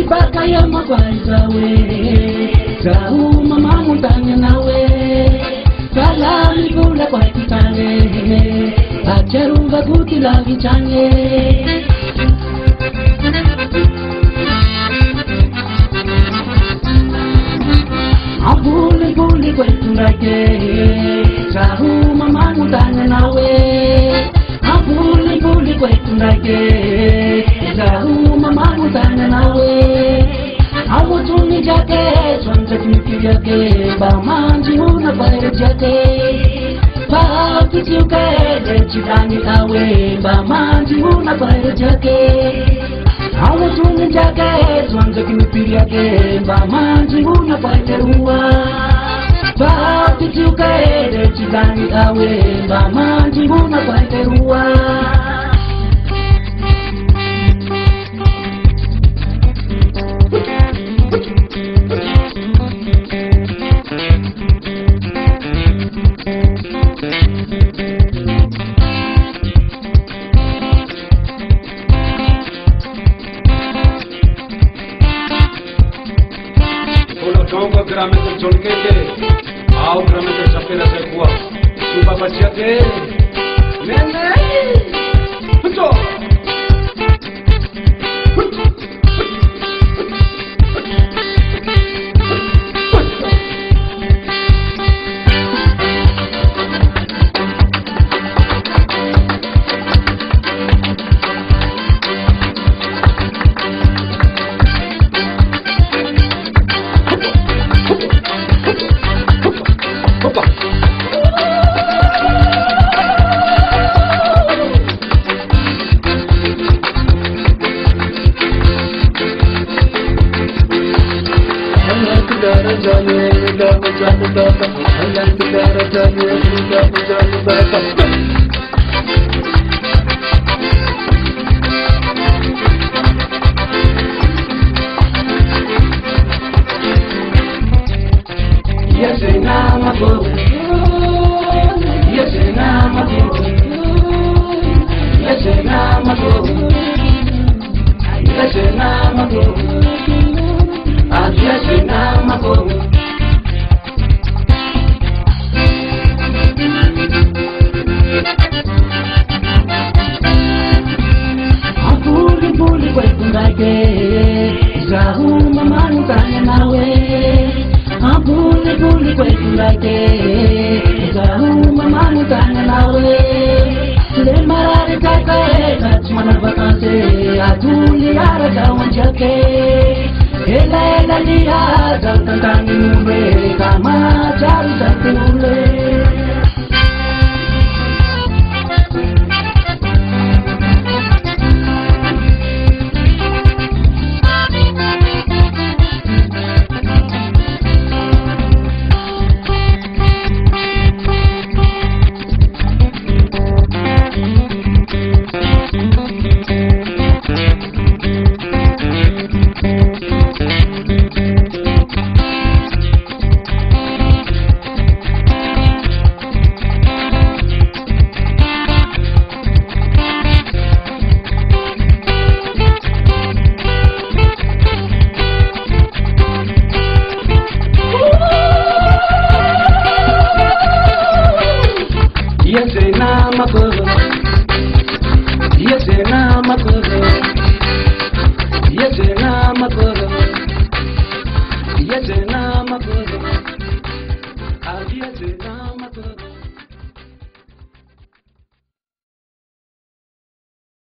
Bakaya magwaizawe Zau mama montanya nawe Salami gula kwa kitane Acherunga kuti lagi chanye Abuli buli kwa iturake Zau mama montanya nawe Abuli buli kwa iturake Zau mama montanya nawe Awutuni jake, swanta kiki jake, ba manji una paire jake. Ba kiti ukede, chidani awe, ba manji una paire jake. Awutuni jake, swanta kiki jake, ba manji una paire ruwa. Ba kiti ukede, chidani awe, ba manji una paire ruwa. Gramete chonquete, ao gramete chapela se cua, suba bachiate, nene, puto. Yes,